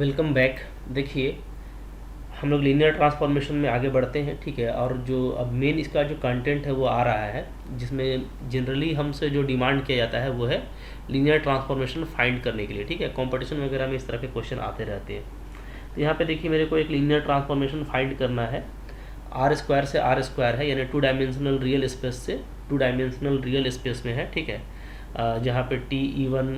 Welcome back. देखिए, हम लोग लीनियर ट्रांसफॉर्मेशन में आगे बढ़ते हैं, ठीक है। और जो अब मेन इसका जो कंटेंट है वो आ रहा है, जिसमें जनरली हमसे जो डिमांड किया जाता है वो है लीनियर ट्रांसफॉर्मेशन फाइंड करने के लिए, ठीक है। कंपटीशन वगैरह में इस तरह के क्वेश्चन आते रहते हैं। तो यहाँ पे देखिए, मेरे को एक लीनियर ट्रांसफॉर्मेशन फाइंड करना है। आर स्क्वायर से आर स्क्वायर है, यानी टू डायमेंशनल रियल स्पेस से टू डायमेंशनल रियल स्पेस में है, ठीक है। जहाँ पे टी ई वन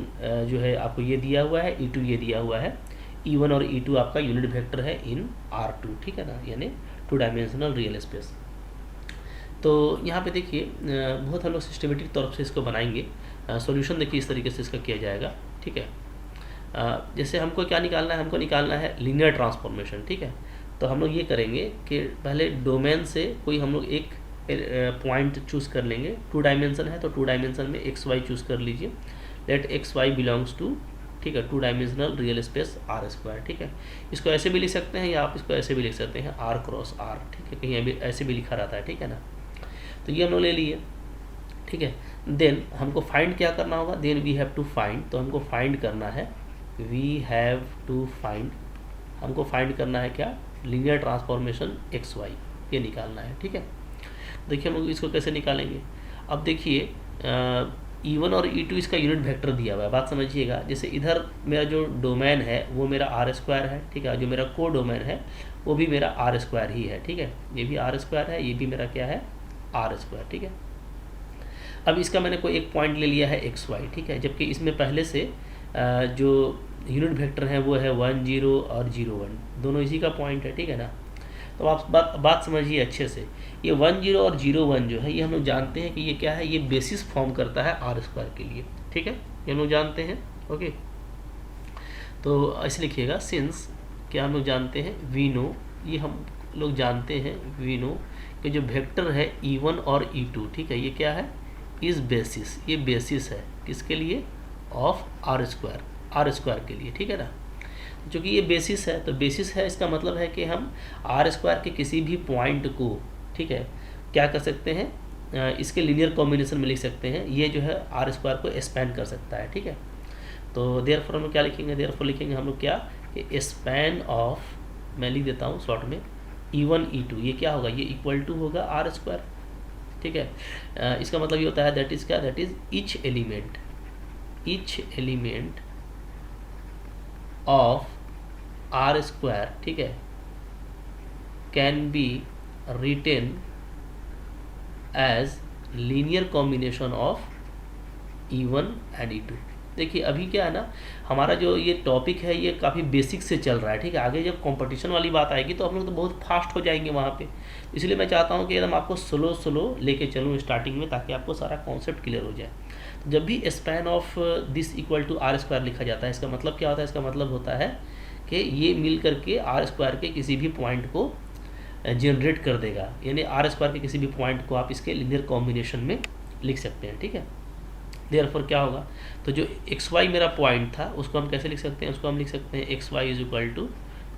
जो है आपको ये दिया हुआ है, ई टू ये दिया हुआ है। E1 और E2 आपका यूनिट वेक्टर है इन R2, ठीक है ना, यानी टू डायमेंशनल रियल स्पेस। तो यहाँ पे देखिए, बहुत हम लोग सिस्टमेटिक तौर से इसको बनाएंगे। सॉल्यूशन देखिए इस तरीके से इसका किया जाएगा, ठीक है। जैसे हमको क्या निकालना है, हमको निकालना है लीनियर ट्रांसफॉर्मेशन, ठीक है। तो हम लोग ये करेंगे कि पहले डोमेन से कोई हम लोग एक पॉइंट चूज़ कर लेंगे। टू डायमेंशन है तो टू डायमेंशन में एक्स वाई चूज़ कर लीजिए। Let X Y belongs to, ठीक है, two dimensional real space R square, ठीक है। इसको ऐसे भी लिख सकते हैं या आप इसको ऐसे भी लिख सकते हैं, आर क्रॉस आर, ठीक है। कहीं अभी ऐसे भी लिखा रहता है, ठीक है ना। तो ये हम लोग ले लिए, ठीक है। देन हमको फाइंड क्या करना होगा, then we have to find, तो हमको फाइंड करना है, वी हैव टू फाइंड, हमको फाइंड करना है क्या, लीनियर ट्रांसफॉर्मेशन एक्स वाई, ये निकालना है, ठीक है। देखिए हम लोग इसको कैसे निकालेंगे। अब देखिए, E1 और E2 इसका यूनिट वेक्टर दिया हुआ है, बात समझिएगा। जैसे इधर मेरा जो डोमेन है वो मेरा आर स्क्वायर है, ठीक है। जो मेरा को डोमेन है वो भी मेरा आर स्क्वायर ही है, ठीक है। ये भी आर स्क्वायर है, ये भी मेरा क्या है, आर स्क्वायर, ठीक है। अब इसका मैंने कोई एक पॉइंट ले लिया है एक्स वाई, ठीक है। जबकि इसमें पहले से जो यूनिट वेक्टर है वो है 1 0 और 0 1, दोनों इसी का पॉइंट है, ठीक है ना। तो आप बात समझिए अच्छे से। ये 1 0 और 0 1 जो है, ये हम लोग जानते हैं कि ये क्या है, ये बेसिस फॉर्म करता है आर स्क्वायर के लिए, ठीक है। ये हम लोग जानते हैं, ओके। तो ऐसे लिखिएगा, सिंस क्या हम लोग जानते हैं, वी नो, ये हम लोग जानते हैं, वी नो कि जो वेक्टर है E1 और E2, ठीक है, ये क्या है, इस बेसिस, ये बेसिस है किसके लिए, ऑफ आर स्क्वायर के लिए, ठीक है ना। चूँकि ये बेसिस है, तो बेसिस है इसका मतलब है कि हम आर स्क्वायर के किसी भी पॉइंट को, ठीक है, क्या कर सकते हैं, इसके लीनियर कॉम्बिनेशन में लिख सकते हैं। ये जो है आर स्क्वायर को स्पैन कर सकता है, ठीक है। तो देयरफॉर हम लोग क्या लिखेंगे, देयरफॉर लिखेंगे हम लोग क्या, कि स्पैन ऑफ, मैं लिख देता हूँ शॉर्ट में, E1 E2, ये क्या होगा, ये इक्वल टू होगा आर स्क्वायर, ठीक है। इसका मतलब ये होता है, दैट इज़ क्या, that is each element of R square, ठीक है, can be written as linear combination of E1 and E2। देखिए अभी क्या है ना, हमारा जो ये टॉपिक है ये काफ़ी बेसिक से चल रहा है, ठीक है। आगे जब कंपटीशन वाली बात आएगी तो हम लोग तो बहुत फास्ट हो जाएंगे वहाँ पे। इसलिए मैं चाहता हूँ कि एकदम आपको स्लो लेके चलूँ स्टार्टिंग में, ताकि आपको सारा कॉन्सेप्ट क्लियर हो जाए। तो जब भी span of this equal to R square लिखा जाता है, इसका मतलब क्या होता है, इसका मतलब होता है कि ये मिल करके आर स्क्वायर के किसी भी पॉइंट को जनरेट कर देगा, यानी आर स्क्वायर के किसी भी पॉइंट को आप इसके लीनियर कॉम्बिनेशन में लिख सकते हैं, ठीक है। देयरफॉर क्या होगा, तो जो एक्स वाई मेरा पॉइंट था उसको हम कैसे लिख सकते हैं, उसको हम लिख सकते हैं x Y is equal to,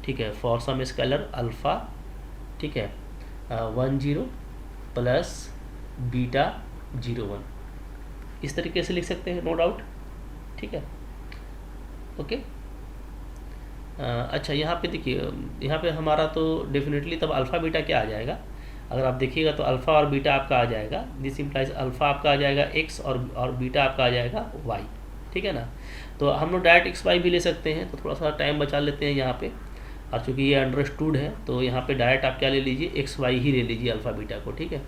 ठीक है, फॉर सम स्केलर अल्फ़ा, ठीक है, 1 0 प्लस बीटा 0 1, इस तरीके से लिख सकते हैं, नो डाउट, ठीक है, ओके। अच्छा, यहाँ पे देखिए, यहाँ पे हमारा तो डेफिनेटली तब अल्फ़ा बीटा क्या आ जाएगा, अगर आप देखिएगा तो अल्फ़ा और बीटा आपका आ जाएगा, दिस इम्प्लाइज अल्फ़ा आपका आ जाएगा एक्स और बीटा आपका आ जाएगा वाई, ठीक है ना। तो हम लोग डायरेक्ट एक्स वाई भी ले सकते हैं, तो थोड़ा सा टाइम बचा लेते हैं यहाँ पे। और चूँकि ये अंडरस्टूड है तो यहाँ पे डायरेक्ट आप क्या ले लीजिए, एक्स वाई ही ले लीजिए अल्फ़ा बीटा को, ठीक है।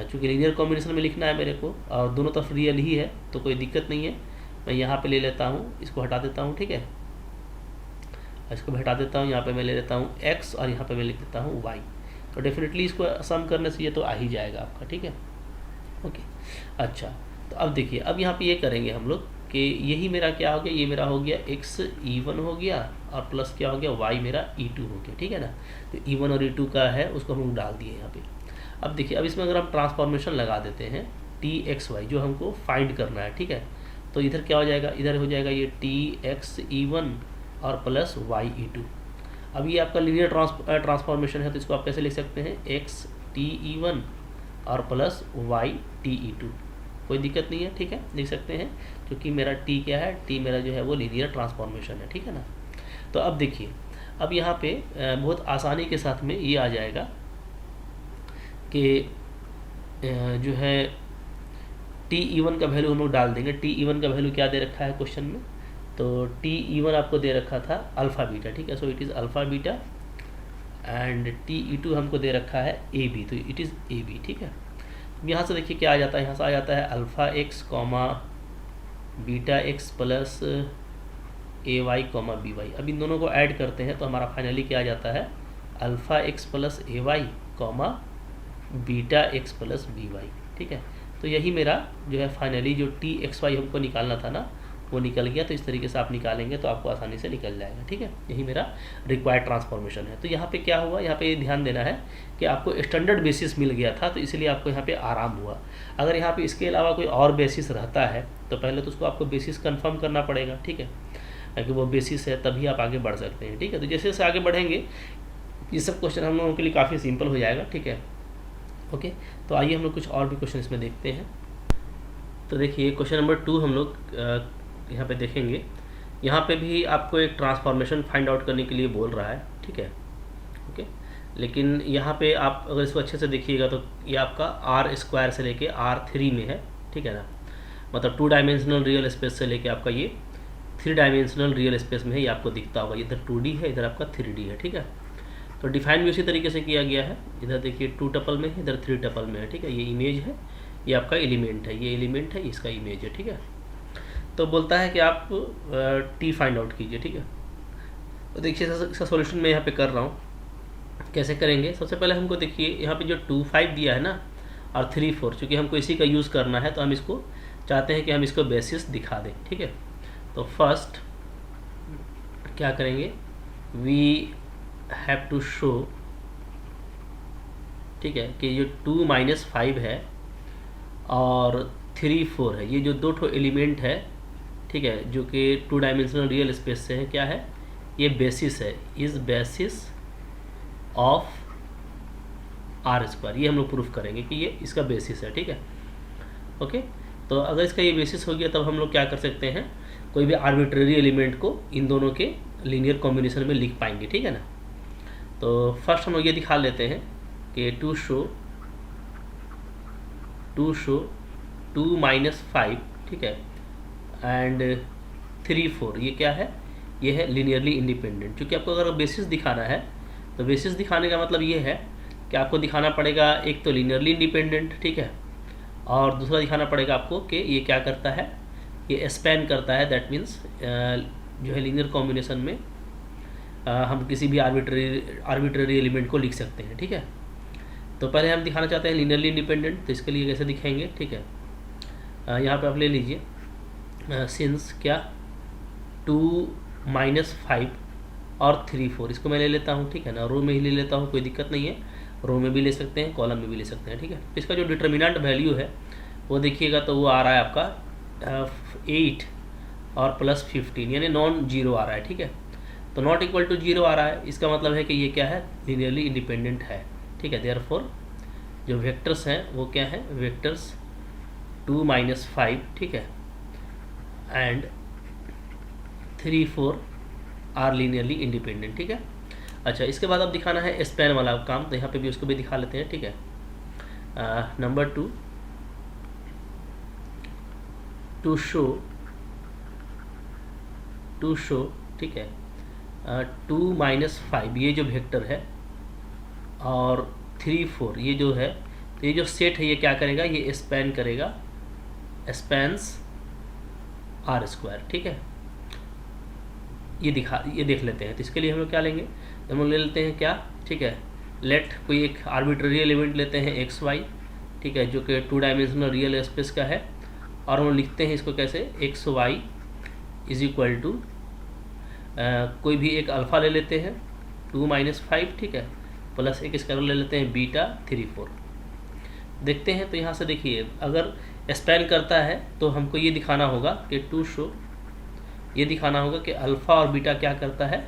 चूँकि लीनियर कॉम्बिनेशन में लिखना है मेरे को और दोनों तरफ रियल ही है तो कोई दिक्कत नहीं है। मैं यहाँ पर ले लेता हूँ, इसको हटा देता हूँ, ठीक है, इसको हटा देता हूँ। यहाँ पे मैं ले लेता हूँ x और यहाँ पे मैं लिख देता हूँ y। तो डेफिनेटली इसको सम करने से ये तो आ ही जाएगा आपका, ठीक है, ओके। अच्छा, तो अब देखिए, अब यहाँ पे ये करेंगे हम लोग कि यही मेरा क्या हो गया, ये मेरा हो गया x E1 हो गया और प्लस क्या हो गया, y मेरा E2 हो गया, ठीक है ना। तो E1 और E2 का है उसको हम लोग डाल दिए यहाँ पे। अब देखिए, अब इसमें अगर हम ट्रांसफॉर्मेशन लगा देते हैं TXY जो हमको फाइंड करना है, ठीक है, तो इधर क्या हो जाएगा, इधर हो जाएगा ये TX E1 और प्लस वाई E2। अब ये आपका लीनियर ट्रांसफॉर्मेशन है, तो इसको आप कैसे लिख सकते हैं, एक्स टी E1 और प्लस वाई टी E2, कोई दिक्कत नहीं है, ठीक है, लिख सकते हैं। क्योंकि मेरा टी क्या है, टी मेरा जो है वो लीनियर ट्रांसफॉर्मेशन है, ठीक है ना। तो अब देखिए, अब यहाँ पे बहुत आसानी के साथ में ये आ जाएगा कि जो है टी ई1 का वैल्यू हम लोग डाल देंगे। टी ई1 का वैल्यू क्या दे रखा है क्वेश्चन में, तो टी ई1 आपको दे रखा था अल्फ़ा बीटा, ठीक है, so it is alpha beta, and T E2 हमको दे रखा है ए बी, तो इट इज़ ए बी, ठीक है। यहाँ से देखिए क्या आ जाता है, यहाँ से आ जाता है alpha X comma beta X plus A Y comma B Y. अब इन दोनों को ऐड करते हैं तो हमारा फाइनली क्या आ जाता है, alpha X plus A Y comma beta X plus B Y, ठीक है। तो यही मेरा जो है फाइनली जो टी एक्स वाई हमको निकालना था ना, वो निकल गया। तो इस तरीके से आप निकालेंगे तो आपको आसानी से निकल जाएगा, ठीक है। यही मेरा रिक्वायर्ड ट्रांसफॉर्मेशन है। तो यहाँ पे क्या हुआ, यहाँ पे ध्यान देना है कि आपको स्टैंडर्ड बेसिस मिल गया था, तो इसलिए आपको यहाँ पे आराम हुआ। अगर यहाँ पे इसके अलावा कोई और बेसिस रहता है तो पहले तो उसको आपको बेसिस कंफर्म करना पड़ेगा, ठीक है, कि वो बेसिस है, तभी आप आगे बढ़ सकते हैं, ठीक है। तो जैसे जैसे आगे बढ़ेंगे ये सब क्वेश्चन हम लोगों के लिए काफ़ी सिंपल हो जाएगा, ठीक है। ओके, तो आइए हम लोग कुछ और भी क्वेश्चन इसमें देखते हैं। तो देखिए क्वेश्चन नंबर 2 हम लोग यहाँ पे देखेंगे। यहाँ पे भी आपको एक ट्रांसफॉर्मेशन फाइंड आउट करने के लिए बोल रहा है, ठीक है। ओके, लेकिन यहाँ पे आप अगर इसको अच्छे से देखिएगा तो ये आपका R² से लेके R3 में है, ठीक है ना, मतलब 2 डायमेंशनल रियल स्पेस से लेके आपका ये 3 डायमेंशनल रियल स्पेस में है। ये आपको दिखता होगा, इधर 2D है, इधर आपका 3D है, ठीक है। तो डिफाइन भी उसी तरीके से किया गया है, इधर देखिए 2 टपल में है, इधर 3 टपल में है, ठीक है। ये इमेज है, ये आपका एलिमेंट है, ये एलिमेंट है, इसका इमेज है, ठीक है। तो बोलता है कि आप टी फाइंड आउट कीजिए, ठीक है। तो देखिए इसका सॉल्यूशन मैं यहाँ पे कर रहा हूँ। कैसे करेंगे, सबसे पहले हमको देखिए यहाँ पे जो 2 5 दिया है ना और 3 4, चूँकि हमको इसी का यूज़ करना है तो हम इसको चाहते हैं कि हम इसको बेसिस दिखा दें, ठीक है। तो फर्स्ट क्या करेंगे, वी हैव टू शो, ठीक है, कि जो 2 - 5 है और 3 4 है, ये जो दो ठो एलिमेंट है, ठीक है, जो कि 2 डायमेंशनल रियल स्पेस से है, क्या है, ये बेसिस है, इज बेसिस ऑफ R²। ये हम लोग प्रूफ करेंगे कि ये इसका बेसिस है, ठीक है। ओके, तो अगर इसका ये बेसिस हो गया तब हम लोग क्या कर सकते हैं, कोई भी आर्बिट्रेरी एलिमेंट को इन दोनों के लीनियर कॉम्बिनेशन में लिख पाएंगे, ठीक है ना। तो फर्स्ट हम लोग ये दिखा लेते हैं कि टू शो 2 - 5, ठीक है, एंड 3 4, ये क्या है, ये है लीनियरली इंडिपेंडेंट। क्योंकि आपको अगर बेसिस दिखाना है तो बेसिस दिखाने का मतलब ये है कि आपको दिखाना पड़ेगा एक तो लीनियरली इंडिपेंडेंट, ठीक है, और दूसरा दिखाना पड़ेगा आपको कि ये क्या करता है, ये स्पैन करता है। दैट मीन्स जो है लीनियर कॉम्बिनेशन में हम किसी भी आर्बिट्रेरी एलिमेंट को लिख सकते हैं, ठीक है। तो पहले हम दिखाना चाहते हैं लीनियरली इंडिपेंडेंट, तो इसके लिए कैसे दिखाएंगे, ठीक है। यहाँ पे आप ले लीजिए सिंस क्या 2 - 5 और 3 4, इसको मैं ले लेता हूँ, ठीक है ना, रो में ही ले लेता हूँ, कोई दिक्कत नहीं है, रो में भी ले सकते हैं, कॉलम में भी ले सकते हैं, ठीक है। इसका जो डिटर्मिनेंट वैल्यू है वो देखिएगा तो वो आ रहा है आपका 8 और प्लस 15, यानी नॉन जीरो आ रहा है, ठीक है। तो नॉट इक्वल टू 0 आ रहा है, इसका मतलब है कि ये क्या है, लीनियरली इंडिपेंडेंट है, ठीक है। देयरफॉर जो वेक्टर्स हैं वो क्या है, वेक्टर्स 2 - 5, ठीक है, एंड 3 4 आर लीनियरली इंडिपेंडेंट, ठीक है। अच्छा, इसके बाद अब दिखाना है स्पैन वाला काम, तो यहाँ पे भी उसको भी दिखा लेते हैं, ठीक है। नंबर 2 टू शो, ठीक है, 2 - 5 ये जो वेक्टर है और 3 4 ये जो है, तो ये जो सेट है ये क्या करेगा, ये स्पैन करेगा, स्पैन्स R², ठीक है। ये देख लेते हैं। तो इसके लिए हम लोग क्या लेंगे, तो हम लोग ले लेते हैं क्या, ठीक है, लेट कोई एक आर्बिट्ररी एलिमेंट लेते हैं XY, ठीक है, जो कि 2 डायमेंशनल रियल स्पेस का है, और हम लिखते हैं इसको कैसे, XY इज इक्वल टू कोई भी एक अल्फ़ा ले लेते हैं 2 - 5, ठीक है, प्लस एक स्क्वायर ले लेते हैं बीटा 3 4। देखते हैं, तो यहाँ से देखिए अगर स्पैन करता है तो हमको ये दिखाना होगा कि टू शो, ये दिखाना होगा कि अल्फ़ा और बीटा क्या करता है,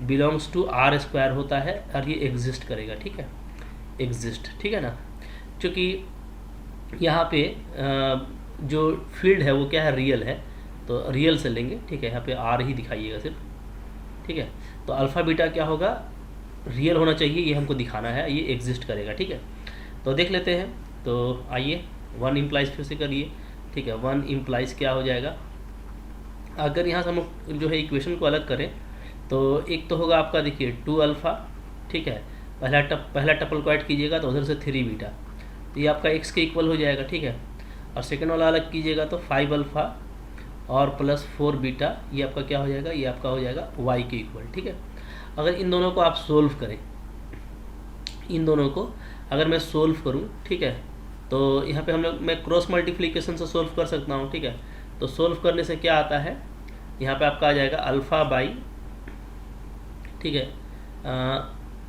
बिलोंग्स टू R² होता है, और ये एग्जिस्ट करेगा, ठीक है, एग्जिस्ट, ठीक है ना। क्योंकि यहाँ पे जो फील्ड है वो क्या है, रियल है, तो रियल से लेंगे, ठीक है। यहाँ पे R ही दिखाइएगा सिर्फ, ठीक है। तो अल्फ़ा बीटा क्या होगा, रियल होना चाहिए, ये हमको दिखाना है, ये एग्जिस्ट करेगा, ठीक है। तो देख लेते हैं। तो आइए, वन इम्प्लाइज फिर से करिए, ठीक है। वन इम्प्लाइज क्या हो जाएगा, अगर यहाँ से हम जो है इक्वेशन को अलग करें तो एक तो होगा आपका, देखिए 2 अल्फ़ा, ठीक है। पहला टपल को ऐड कीजिएगा तो उधर से 3 बीटा, तो ये आपका x के इक्वल हो जाएगा, ठीक है। और सेकंड वाला अलग कीजिएगा तो 5 अल्फ़ा और प्लस 4 बीटा, ये आपका क्या हो जाएगा, ये आपका हो जाएगा y के इक्वल, ठीक है। अगर इन दोनों को आप सोल्व करें, इन दोनों को अगर मैं सोल्व करूं, ठीक है, तो यहाँ पे हम लोग, मैं क्रॉस मल्टीप्लिकेशन से सोल्व कर सकता हूँ, ठीक है। तो सोल्व करने से क्या आता है, यहाँ पे आपका आ जाएगा अल्फ़ा बाई, ठीक है,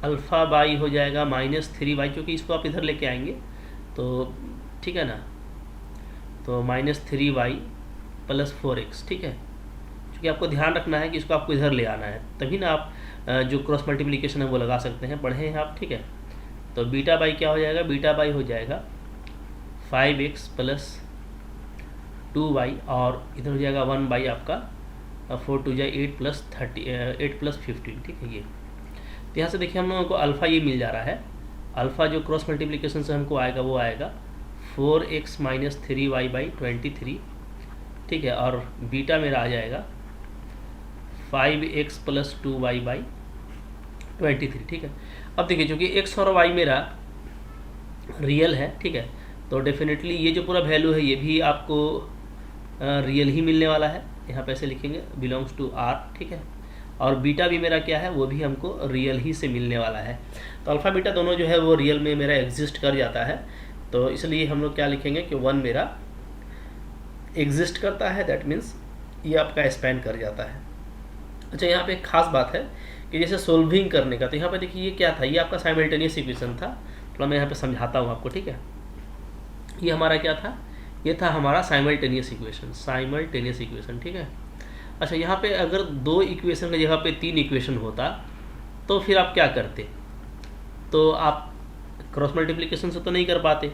अल्फ़ा बाई हो जाएगा -3y, क्योंकि इसको आप इधर लेके आएंगे तो ठीक है ना, तो -3y प्लस 4x, ठीक है। क्योंकि आपको ध्यान रखना है कि इसको आपको इधर ले आना है, तभी ना आप जो क्रॉस मल्टीप्लिकेशन है वो लगा सकते हैं, पढ़े हैं आप, ठीक है। तो बीटा बाई क्या हो जाएगा, बीटा बाई हो जाएगा 5x प्लस 2y, और इधर हो जाएगा 1 बाई आपका 4 2 जाए 8 प्लस 15, ठीक है। ये तो यहाँ से देखिए हम लोगों को अल्फ़ा ये मिल जा रहा है, अल्फ़ा जो क्रॉस मल्टीप्लिकेशन से हमको आएगा वो आएगा 4x माइनस 3y बाई 23, ठीक है। और बीटा मेरा आ जाएगा 5x प्लस 2y बाई 23, ठीक है। अब देखिए चूँकि x और y मेरा रियल है, ठीक है, तो डेफिनेटली ये जो पूरा वैल्यू है ये भी आपको रियल ही मिलने वाला है, यहाँ पे ऐसे लिखेंगे बिलोंग्स टू r, ठीक है। और बीटा भी मेरा क्या है, वो भी हमको रियल ही से मिलने वाला है। तो अल्फ़ा बीटा दोनों जो है वो रियल में मेरा एग्जिस्ट कर जाता है, तो इसलिए हम लोग क्या लिखेंगे कि 1 मेरा एग्जिस्ट करता है, दैट मीन्स ये आपका स्पैन कर जाता है। अच्छा, यहाँ पे एक खास बात है कि जैसे सोल्विंग करने का, तो यहाँ पे देखिए ये क्या था, ये आपका साइमल्टेनियस इक्वेशन था, थोड़ा मैं यहाँ पे समझाता हूँ आपको, ठीक है। ये हमारा क्या था, ये था हमारा साइमल्टेनियस इक्वेशन, ठीक है। अच्छा, यहाँ पे अगर 2 इक्वेशन की जगह पे 3 इक्वेशन होता तो फिर आप क्या करते, तो आप क्रॉस मल्टीप्लिकेशन से तो नहीं कर पाते,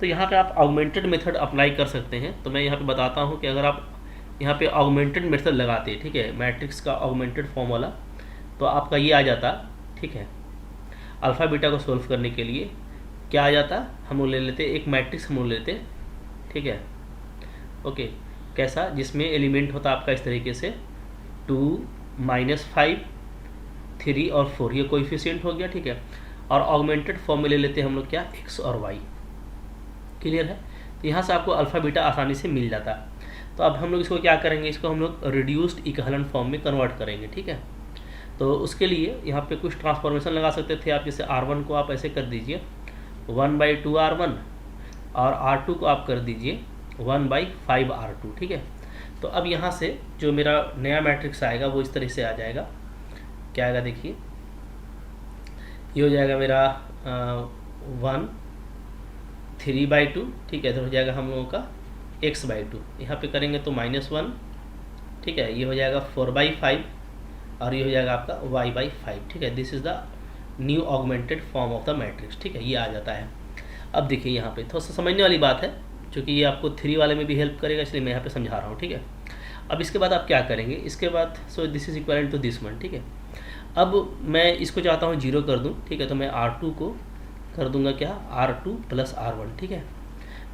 तो यहाँ पे आप ऑगमेंटेड मेथड अप्लाई कर सकते हैं। तो मैं यहाँ पे बताता हूँ कि अगर आप यहाँ पे ऑगमेंटेड मेथड लगाते, ठीक है, मैट्रिक्स का ऑगमेंटेड फॉर्म वाला, तो आपका ये आ जाता, ठीक है। अल्फ़ा बीटा को सोल्व करने के लिए क्या आ जाता, हम लोग ले लेते एक मैट्रिक्स, हम लोग लेते, ठीक है, ओके। कैसा, जिसमें एलिमेंट होता आपका इस तरीके से 2 -5 3 और 4, ये कोएफिशिएंट हो गया, ठीक है। और ऑगमेंटेड फॉर्म में ले लेते हैं हम लोग क्या, x और y, क्लियर है। तो यहाँ से आपको अल्फ़ा बीटा आसानी से मिल जाता है। तो अब हम लोग इसको क्या करेंगे, इसको हम लोग रिड्यूस्ड इक्विवेलेंट फॉर्म में कन्वर्ट करेंगे, ठीक है। तो उसके लिए यहाँ पे कुछ ट्रांसफॉर्मेशन लगा सकते थे आप, जैसे R1 को आप ऐसे कर दीजिए 1/2R1, और R2 को आप कर दीजिए 1/5R2, ठीक है। तो अब यहाँ से जो मेरा नया मैट्रिक्स आएगा वो इस तरह से आ जाएगा, क्या आएगा देखिए, ये हो जाएगा मेरा 1 3/2, ठीक है। तो हो जाएगा हम लोगों का x/2, यहाँ पे करेंगे तो -1, ठीक है। ये हो जाएगा 4/5, और ये हो जाएगा आपका y/5, ठीक है। This is the new augmented form of the matrix, ठीक है, ये आ जाता है। अब देखिए यहाँ पे थोड़ा सा समझने वाली बात है, क्योंकि ये आपको 3 वाले में भी हेल्प करेगा, इसलिए मैं यहाँ पे समझा रहा हूँ, ठीक है। अब इसके बाद आप क्या करेंगे, इसके बाद so this is equal to this one, ठीक है। अब मैं इसको चाहता हूँ 0 कर दूँ, ठीक है, तो मैं R2 को कर दूंगा क्या, R2 प्लस R1, ठीक है।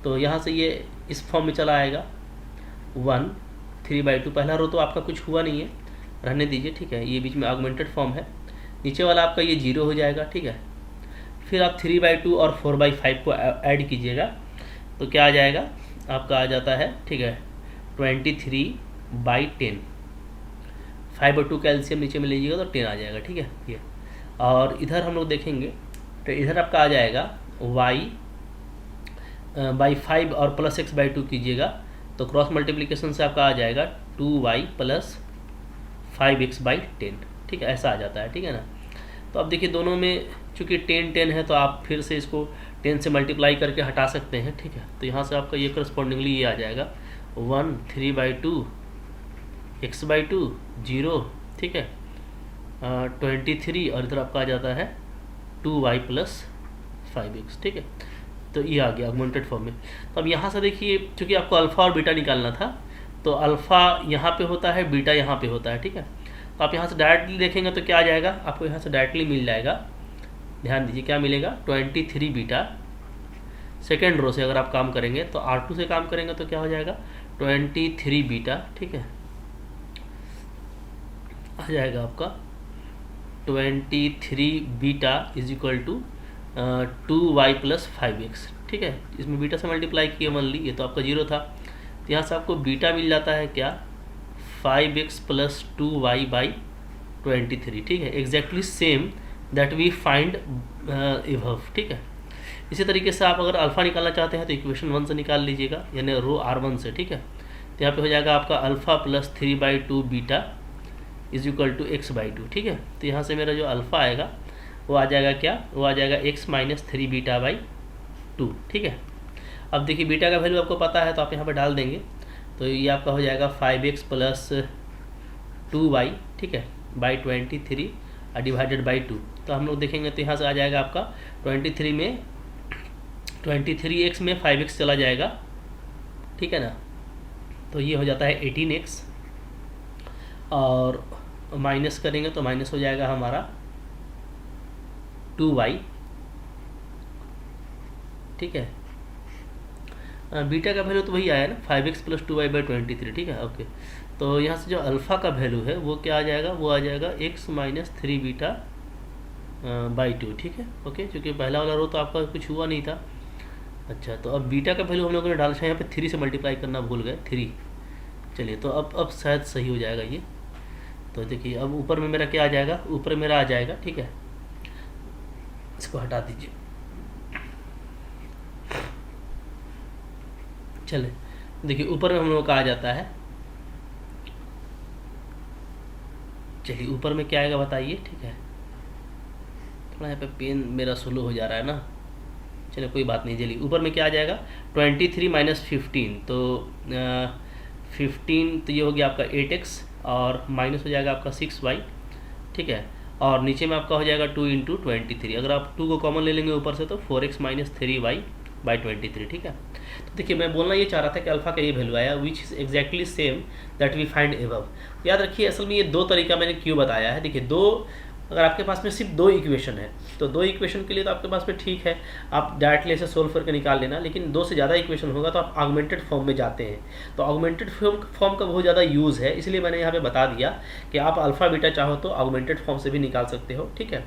तो यहाँ से ये इस फॉर्म में चला आएगा 1 3/2, पहला रो तो आपका कुछ हुआ नहीं है, रहने दीजिए, ठीक है। ये बीच में ऑगमेंटेड फॉर्म है, नीचे वाला आपका ये 0 हो जाएगा, ठीक है। फिर आप 3/2 और 4/5 को ऐड कीजिएगा, तो क्या आ जाएगा आपका, आ जाता है, ठीक है, 23/10, 5 और 2 का एलसीएम नीचे में लीजिएगा तो 10 आ जाएगा, ठीक है ये। और इधर हम लोग देखेंगे तो इधर आपका आ जाएगा y/5 और प्लस x/2 कीजिएगा, तो क्रॉस मल्टीप्लिकेशन से आपका आ जाएगा 2y प्लस 5x/10, ठीक है, ऐसा आ जाता है, ठीक है ना। तो अब देखिए दोनों में चूँकि 10 है, तो आप फिर से इसको 10 से मल्टीप्लाई करके हटा सकते हैं, ठीक है। तो यहाँ से आपका ये करस्पॉन्डिंगली ये आ जाएगा 1 3/2 x/2 0, ठीक है, 23, और इधर आपका आ जाता है 2y प्लस 5x, ठीक है। तो ये आ गया ऑगमेंटेड फॉर्म में। तो अब यहाँ से देखिए, चूँकि आपको अल्फ़ा और बीटा निकालना था, तो अल्फ़ा यहाँ पे होता है, बीटा यहाँ पे होता है, ठीक है। तो आप यहाँ से डायरेक्टली देखेंगे तो क्या आ जाएगा, आपको यहाँ से डायरेक्टली मिल जाएगा। ध्यान दीजिए क्या मिलेगा, 23 बीटा। सेकेंड रो से अगर आप काम करेंगे तो R2 से काम करेंगे तो क्या हो जाएगा, 23 बीटा, ठीक है, आ जाएगा आपका 23 beta is equal to 2y plus 5x, ठीक है। इसमें बीटा से मल्टीप्लाई किया, मान ली ये तो आपका 0 था, तो यहाँ से आपको बीटा मिल जाता है क्या, 5x प्लस 2y बाई 23, ठीक है, exactly same that we find above, ठीक है। इसी तरीके से आप अगर अल्फ़ा निकालना चाहते हैं तो इक्वेशन 1 से निकाल लीजिएगा, यानी रो R1 से, ठीक है। तो यहाँ पे हो जाएगा आपका alpha plus 3/2 beta is equal to x/2, ठीक है। तो यहाँ से मेरा जो अल्फ़ा आएगा वो आ जाएगा क्या, वो आ जाएगा x माइनस 3 बीटा बाई 2, ठीक है। अब देखिए बीटा का वैल्यू आपको पता है तो आप यहाँ पर डाल देंगे, तो ये आपका हो जाएगा 5x प्लस 2y, ठीक है, बाई 23 डिवाइडेड बाई 2। तो हम लोग देखेंगे तो यहाँ से आ जाएगा आपका 23 में 23x में 5x चला जाएगा, ठीक है ना, तो ये हो जाता है 18x, और माइनस करेंगे तो माइनस हो जाएगा हमारा 2y, ठीक है। बीटा का वैल्यू तो वही आया ना, 5x प्लस 2y बाई 23, ठीक है, ओके। तो यहाँ से जो अल्फ़ा का वैल्यू है वो क्या आ जाएगा, वो आ जाएगा x माइनस 3 बीटा बाई 2, ठीक है, ओके। क्योंकि पहला वाला रो तो आपका कुछ हुआ नहीं था। अच्छा, तो अब बीटा का वैल्यू हम लोगों ने डाला है, यहाँ पे 3 से मल्टीप्लाई करना भूल गए, 3। चलिए, तो अब शायद सही हो जाएगा ये। तो देखिए अब ऊपर में मेरा क्या आ जाएगा, ऊपर मेरा आ जाएगा, ठीक है, इसको हटा दीजिए। चले देखिए ऊपर में हम लोगों का आ जाता है, चलिए ऊपर में क्या आएगा बताइए, ठीक है। थोड़ा यहाँ पे पेन मेरा स्लो हो जा रहा है ना, चलिए कोई बात नहीं। चलिए ऊपर में क्या आ जाएगा, 23 माइनस 15, तो 15 तो ये हो गया आपका 8x, और माइनस हो जाएगा आपका 6y, ठीक है, और नीचे में आपका हो जाएगा 2 इंटू 23। अगर आप 2 को कॉमन ले लेंगे ऊपर से तो 4x माइनस 3y बाई 23, ठीक है। तो देखिए मैं बोलना ये चाह रहा था कि अल्फ़ा का ये वैल्यू आया which is exactly same that we find above. याद रखिए असल में ये 2 तरीका मैंने क्यों बताया है। देखिए अगर आपके पास में सिर्फ 2 इक्वेशन है तो 2 इक्वेशन के लिए तो आपके पास में ठीक है, आप डायरेक्टली ऐसे सोल्व करके निकाल लेना, लेकिन 2 से ज़्यादा इक्वेशन होगा तो आप ऑगमेंटेड फॉर्म में जाते हैं। तो ऑगमेंटेड फॉर्म का बहुत ज़्यादा यूज़ है, इसलिए मैंने यहाँ पे बता दिया कि आप अल्फ़ा बीटा चाहो तो ऑगमेंटेड फॉर्म से भी निकाल सकते हो, ठीक है।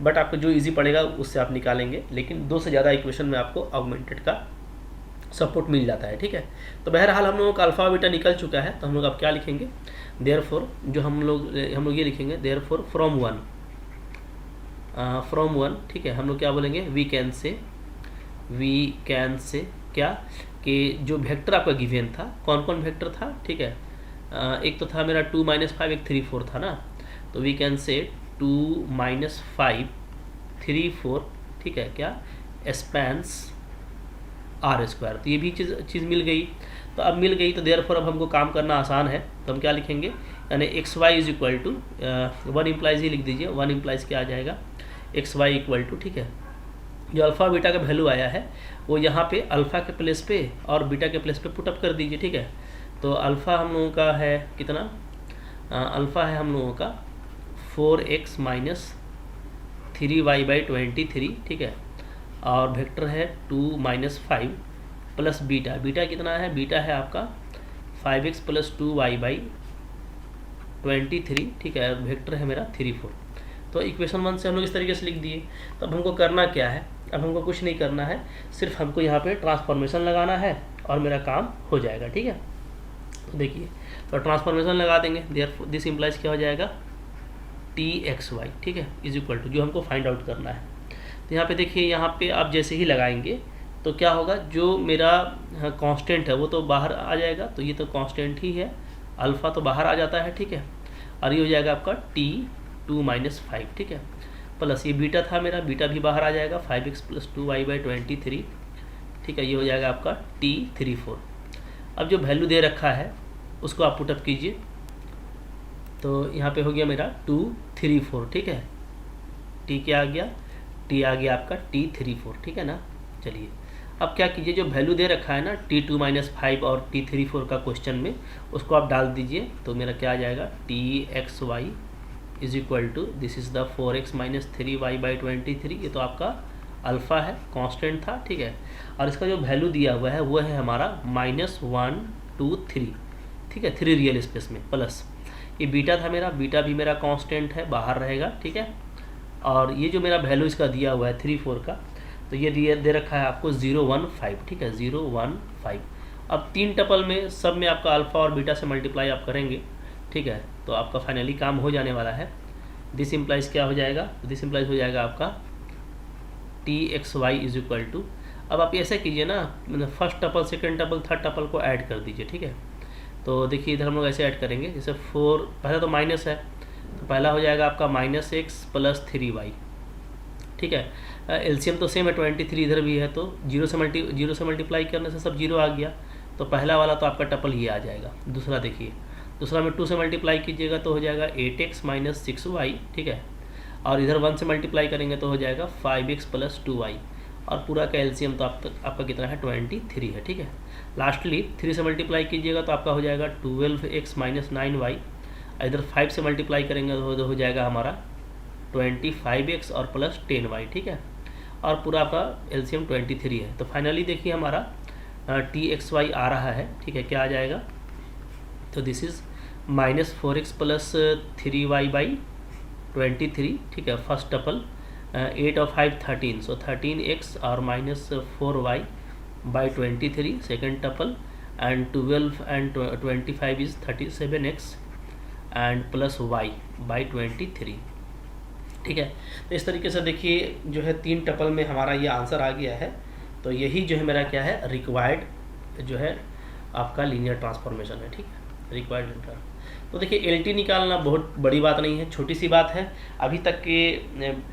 बट आपको जो ईजी पड़ेगा उससे आप निकालेंगे, लेकिन 2 से ज़्यादा इक्वेशन में आपको ऑगमेंटेड का सपोर्ट मिल जाता है, ठीक है। तो बहरहाल हम लोगों का अल्फ़ा बीटा निकल चुका है, तो हम लोग अब क्या लिखेंगे, देयरफॉर जो हम लोग ये लिखेंगे देयरफॉर फ्रॉम वन, ठीक है। हम लोग क्या बोलेंगे, वी कैन से क्या कि जो वेक्टर आपका गिवन था, कौन कौन वेक्टर था, ठीक है। एक तो था मेरा 2 माइनस 5, एक 3 4 था ना, तो वी कैन से 2 माइनस 5 3 4, ठीक है, क्या स्पैन्स R स्क्वायर। तो ये भी चीज़ मिल गई। तो अब मिल गई तो देयरफॉर अब हमको काम करना आसान है, तो हम क्या लिखेंगे, यानी X Y is equal to 1 implies ही लिख दीजिए। 1 इम्प्लाइज क्या आ जाएगा, एक्स वाई इक्वल टू, ठीक है, जो अल्फ़ा बीटा का वैल्यू आया है वो यहाँ पे अल्फ़ा के प्लेस पे और बीटा के प्लेस पे पुटअप कर दीजिए, ठीक है। तो अल्फ़ा हम लोगों का है कितना, अल्फ़ा है हम लोगों का 4x माइनस 3y बाई 23, ठीक है, और वेक्टर है 2 माइनस 5 प्लस बीटा कितना है, बीटा है आपका 5x प्लस 2y बाई 23, ठीक है, वेक्टर है मेरा 3 4। तो इक्वेशन 1 से हम लोग इस तरीके से लिख दिए। तो अब हमको करना क्या है, अब हमको कुछ नहीं करना है, सिर्फ हमको यहाँ पे ट्रांसफॉर्मेशन लगाना है और मेरा काम हो जाएगा, ठीक है। तो देखिए तो ट्रांसफॉर्मेशन लगा देंगे, देयरफॉर दिस इम्प्लाइज क्या हो जाएगा, txy, ठीक है, इज इक्वल टू जो हमको फाइंड आउट करना है। तो यहाँ पे देखिए, यहाँ पे आप जैसे ही लगाएंगे तो क्या होगा, जो मेरा कांस्टेंट है वो तो बाहर आ जाएगा, तो ये तो कांस्टेंट ही है, अल्फ़ा तो बाहर आ जाता है, ठीक है, और ये हो जाएगा आपका t2 माइनस 5, ठीक है, प्लस ये बीटा था मेरा, बीटा भी बाहर आ जाएगा 5x प्लस 2y बाई 23, ठीक है, ये हो जाएगा आपका t3 4। अब जो वैल्यू दे रखा है उसको आप पुटअप कीजिए, तो यहाँ पे हो गया मेरा 2 3 4, ठीक है, t क्या आ गया, t आ गया आपका t3 4, ठीक है ना। चलिए अब क्या कीजिए, जो वैल्यू दे रखा है ना T2 माइनस 5 और T3 4 का क्वेश्चन में, उसको आप डाल दीजिए। तो मेरा क्या आ जाएगा, TXY is equal to, this is the 4x minus 3y by 23। ये तो आपका अल्फ़ा है, कांस्टेंट था, ठीक है। और इसका जो वैल्यू दिया हुआ है वो है हमारा -1 2 3, ठीक है, 3 रियल स्पेस में, प्लस ये बीटा था मेरा, बीटा भी मेरा कांस्टेंट है, बाहर रहेगा, ठीक है। और ये जो मेरा वैल्यू इसका दिया हुआ है 3 4 का, तो ये दे रखा है आपको 015, ठीक है, 015। अब 3 टपल में सब में आपका अल्फ़ा और बीटा से मल्टीप्लाई आप करेंगे, ठीक है, तो आपका फाइनली काम हो जाने वाला है। दिस इम्प्लाइज क्या हो जाएगा, दिस इम्प्लाइज हो जाएगा आपका TXY इज इक्वल टू, अब आप ऐसे कीजिए ना, मतलब first tuple, second tuple, third tuple को ऐड कर दीजिए, ठीक है। तो देखिए इधर हम लोग ऐसे ऐड करेंगे, जैसे 4, पहले तो माइनस है, तो पहला हो जाएगा आपका -x प्लस 3y, ठीक है। एलसीएम तो सेम है, 23 इधर भी है, तो जीरो से मल्टीप्लाई करने से सब जीरो आ गया, तो पहला वाला तो आपका टपल ये आ जाएगा। दूसरा देखिए, दूसरा में 2 से मल्टीप्लाई कीजिएगा तो हो जाएगा 8x माइनस 6y, ठीक है। और इधर 1 से मल्टीप्लाई करेंगे तो हो जाएगा 5x प्लस 2y, और पूरा का एलसीएम तो आपका कितना है, 23 है, ठीक है। लास्टली 3 से मल्टीप्लाई कीजिएगा तो आपका हो जाएगा 12x माइनस 9y, इधर 5 से मल्टीप्लाई करेंगे तो हो जाएगा हमारा 25x और प्लस 10y, ठीक है। और पूरा आपका एलसीएम 23 है। तो फाइनली देखिए हमारा TXY आ रहा है, ठीक है, क्या आ जाएगा, तो this is -4x plus 3y by 23, ठीक है, फर्स्ट टपल, 8 और 5 13, सो 13x और -4y by 23, second tuple, and 12 and 25 is 37x and plus y by 23, ठीक है। तो इस तरीके से देखिए जो है 3 टपल में हमारा ये आंसर आ गया है। तो यही जो है मेरा क्या है, रिक्वायर्ड जो है आपका लीनियर ट्रांसफॉर्मेशन है, ठीक है, रिक्वायर्ड लीनियर। तो देखिए LT निकालना बहुत बड़ी बात नहीं है, छोटी सी बात है। अभी तक के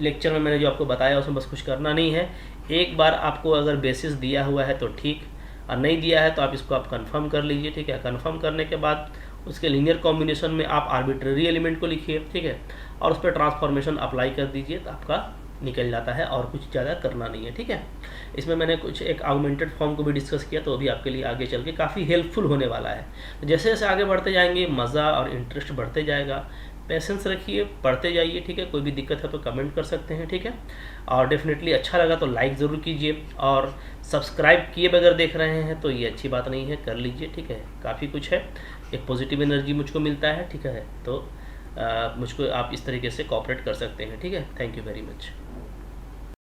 लेक्चर में मैंने जो आपको बताया उसमें बस कुछ करना नहीं है। एक बार आपको अगर बेसिस दिया हुआ है तो ठीक, और नहीं दिया है तो आप इसको कंफर्म कर लीजिए, ठीक है। कंफर्म करने के बाद उसके लीनियर कॉम्बिनेशन में आप आर्बिट्ररी एलिमेंट को लिखिए, ठीक है, और उस पर ट्रांसफॉर्मेशन अप्लाई कर दीजिए, तो आपका निकल जाता है, और कुछ ज़्यादा करना नहीं है, ठीक है। इसमें मैंने कुछ एक ऑगमेंटेड फॉर्म को भी डिस्कस किया, तो अभी आपके लिए आगे चल के काफ़ी हेल्पफुल होने वाला है। तो जैसे जैसे आगे बढ़ते जाएंगे मज़ा और इंटरेस्ट बढ़ते जाएगा। पेशेंस रखिए, पढ़ते जाइए, ठीक है। कोई भी दिक्कत है तो कमेंट कर सकते हैं, ठीक है। और डेफिनेटली अच्छा लगा तो लाइक ज़रूर कीजिए, और सब्सक्राइब किए बगैर देख रहे हैं तो ये अच्छी बात नहीं है, कर लीजिए, ठीक है। काफ़ी कुछ है, एक पॉजिटिव एनर्जी मुझको मिलता है, ठीक है। तो मुझको आप इस तरीके से कोऑपरेट कर सकते हैं, ठीक है। Thank you very much.